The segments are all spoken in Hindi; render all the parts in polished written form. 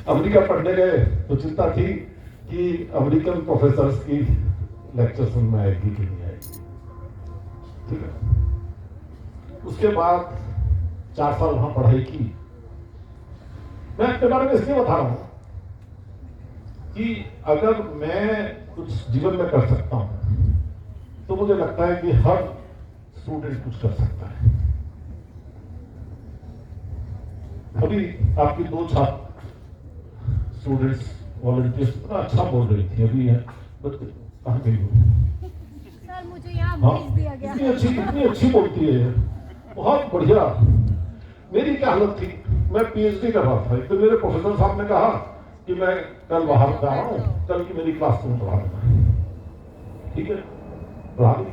अमेरिका पढ़ने गए तो चिंता थी कि अमेरिकन प्रोफेसर्स की लेक्चर सुनना आएगी कि नहीं आएगी। ठीक है, उसके बाद 4 साल वहां पढ़ाई की। मैं अपने बारे में इसलिए बता रहा हूं कि अगर मैं कुछ जीवन में कर सकता हूं तो मुझे लगता है कि हर स्टूडेंट कुछ कर सकता है। अभी आपकी 2 छात्र स्टूडेंट्स वॉलंटियर्स इतना अच्छा बोल रही थी, अभी है कहाँ गई हो? सर मुझे यहाँ भेज दिया गया। कितनी अच्छी बोलती है, बहुत बढ़िया। मेरी क्या हालत थी, मैं पीएचडी कर रहा था। एक दिन मेरे प्रोफेसर साहब ने कहा कि मैं कल बाहर जा रहा हूँ, कल की मेरी क्लास में पढ़ा देना। ठीक है, पढ़ा दी।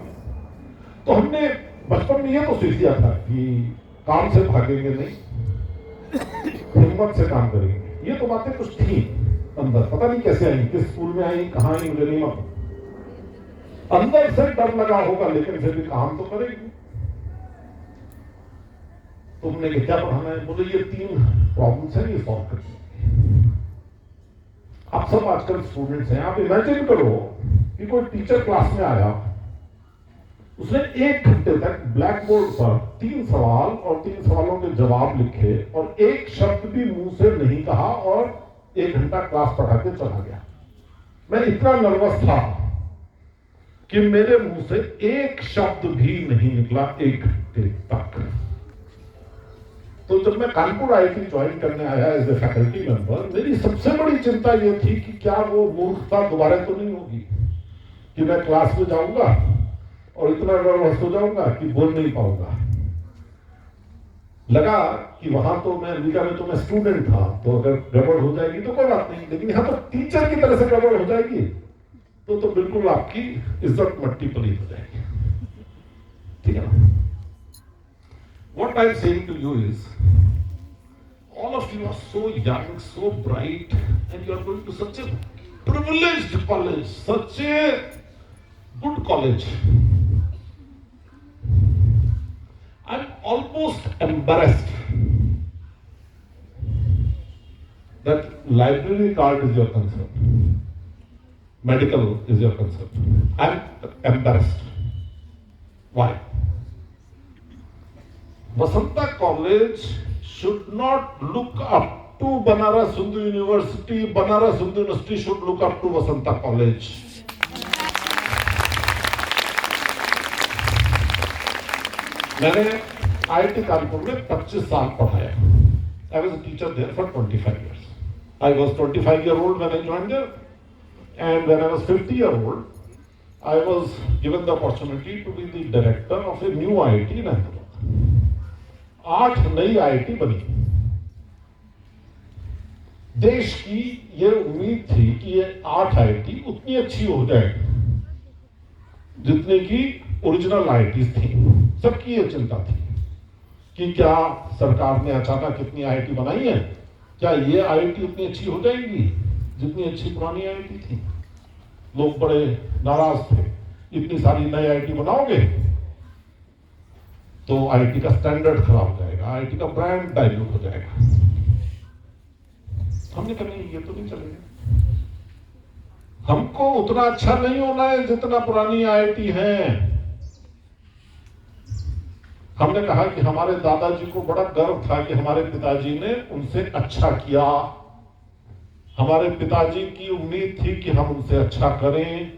तो हमने बचपन में ये तो सीख लिया था कि काम से भागेंगे नहीं, हिम्मत से काम करेंगे। ये तो बातें कुछ थी अंदर, पता नहीं कैसे आई, किस स्कूल में आई, कहाँ आई, मुझे नहीं मालूम। अंदर से डर लगा होगा, लेकिन फिर भी काम तो करेगी। तुमने क्या पढ़ाना है? बोले ये 3 प्रॉब्लम्स हैं, ये सॉल्व करनी। आप सब आजकल स्टूडेंट्स हैं, आप इमेजिन करो कि कोई टीचर क्लास में आया, उसने 1 घंटे तक ब्लैक बोर्ड पर 3 सवाल और 3 सवालों के जवाब लिखे और एक शब्द भी मुंह से नहीं कहा और 1 घंटा क्लास पढ़ा के चला गया। मैं इतना नर्वस था कि मेरे मुंह से एक शब्द भी नहीं निकला 1 घंटे तक। तो जब मैं कानपुर आईआईटी ज्वाइन करने आया एज ए फैकल्टी मेंबर, मेरी सबसे बड़ी चिंता यह थी कि क्या वो मूर्खता दोबारा तो नहीं होगी कि मैं क्लास में जाऊंगा और इतना नर्वस हो जाऊंगा कि बोल नहीं पाऊंगा। लगा कि वहां तो मैं अमेरिका में तो मैं स्टूडेंट था, तो अगर गड़बड़ हो जाएगी तो कोई बात नहीं, लेकिन यहां तो टीचर की तरह से गड़बड़ हो जाएगी तो बिल्कुल आपकी इज्जत मट्टी पली हो जाएगी। ठीक है ना? What I'm saying to you is, all of you are so young, so bright, and you are going to such a privileged college, such a good college. I'm almost embarrassed that library card is your concern, medical is your concern. I'm embarrassed. Why? Vasanta College should not look up to Banaras Hindu University. Banaras Hindu University should look up to Vasanta College. मैंने आईआईटी कानपुर में 25 साल पढ़ाया। I was a teacher there for 25 years. I was 25 years old when I joined there, and when I was 50 years old, I was given the opportunity to be the director of a new IIT in Ahmedabad. 8 नई आईआईटी बनी। देश की ये उम्मीद थी कि ये 8 आईआईटी उतनी अच्छी हो जाएगी जितनी की ओरिजिनल आईआईटी थी। सबकी ये चिंता थी कि क्या सरकार ने अचानक कितनी आईआईटी बनाई है, क्या ये आईआईटी उतनी अच्छी हो जाएगी जितनी अच्छी पुरानी आईआईटी थी। लोग बड़े नाराज थे, इतनी सारी नई आईआईटी बनाओगे तो आईआईटी का स्टैंडर्ड खराब हो जाएगा, आईआईटी का ब्रांड डाइल्यूट हो जाएगा। हमने कहा नहीं, ये तो नहीं चलेगा, हमको उतना अच्छा नहीं होना है जितना पुरानी आईआईटी है। हमने कहा कि हमारे दादाजी को बड़ा गर्व था कि हमारे पिताजी ने उनसे अच्छा किया, हमारे पिताजी की उम्मीद थी कि हम उनसे अच्छा करें।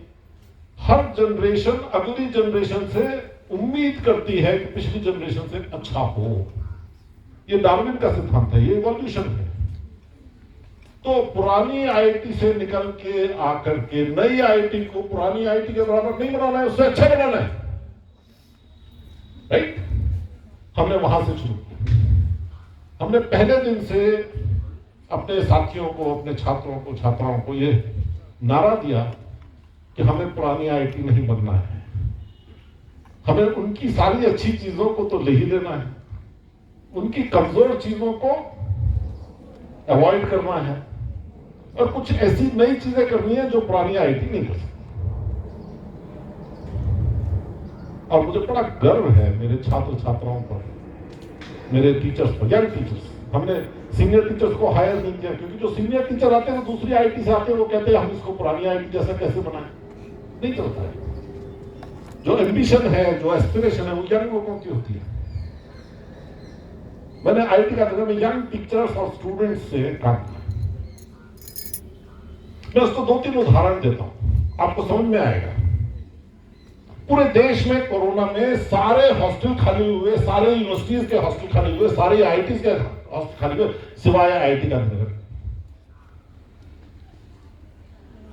हर जनरेशन अगली जनरेशन से उम्मीद करती है कि पिछली जनरेशन से अच्छा हो। ये डार्विन का सिद्धांत है, ये इवोल्यूशन है। तो पुरानी आईआईटी से निकल के आकर के नई आईआईटी को पुरानी आईआईटी के बराबर नहीं बनाना है, उससे अच्छा बनाना है। राइट? हमने वहां से शुरू किया। हमने पहले दिन से अपने साथियों को, अपने छात्रों को, छात्राओं को ये नारा दिया कि हमें पुरानी आईआईटी नहीं बनना है, हमें उनकी सारी अच्छी चीजों को तो ले ही लेना है, उनकी कमजोर चीजों को अवॉइड करना है और कुछ ऐसी नई चीजें करनी है जो पुरानी आईआईटी नहीं कर सकती। और मुझे बड़ा गर्व है मेरे छात्र छात्राओं पर, मेरे टीचर्स पर, यंग टीचर्स। हमने सीनियर टीचर्स को हायर नहीं किया, क्योंकि जो सीनियर टीचर आते हैं वो दूसरी आईटी से आते हैं, वो कहते हैं हम इसको पुरानी आईटी जैसा कैसे बनाएं, नहीं चलता है। जो एम्बिशन है, जो एस्पिरेशन है, वो यंग लोगों की होती है। मैंने आईटी का में यंग टीचर्स और स्टूडेंट्स से काम किया। मैं उसको 2-3 उदाहरण देता हूं, आपको समझ में आएगा। पूरे देश में कोरोना में सारे हॉस्टल खाली हुए, सारे यूनिवर्सिटीज के हॉस्टल खाली हुए, सारे आईटी के हॉस्टल खाली हुए, सिवाय आईटी का नगर।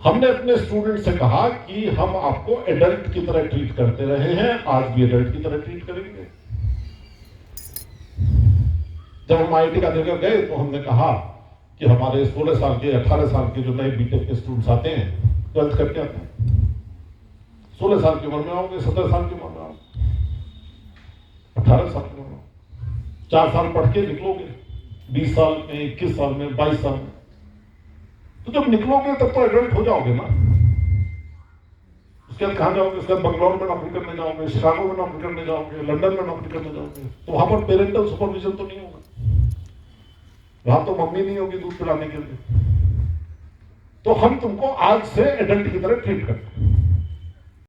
हमने अपने स्टूडेंट से कहा कि हम आपको एडल्ट की तरह ट्रीट करते रहे हैं, आज भी एडल्ट की तरह ट्रीट करेंगे। जब हम आईटी का नगर गए तो हमने कहा कि हमारे 16 साल के 18 साल के जो नए बीटेक के स्टूडेंट्स आते हैं, 12th करके आते हैं, 16 साल की उम्र में आओगे, 17 साल की उम्र में आओगे, 18 साल की उम्र में, 4 साल पढ़ के निकलोगे, 20 साल में, 21 साल में, 22 साल में। तो जब निकलोगे तब तो एडल्ट हो जाओगे ना। उसके बाद कहां जाओगे? उसके बाद बंगलौर में नौकरी करने जाओगे, शिकागो में नौकरी करने जाओगे, लंदन में नौकरी करने जाओगे, तो वहां पर पेरेंटल सुपरविजन तो नहीं होगा, वहां तो मम्मी नहीं होगी दूध पिलाने के लिए। तो हम तुमको आज से एडल्ट की तरह ट्रीट करते हैं।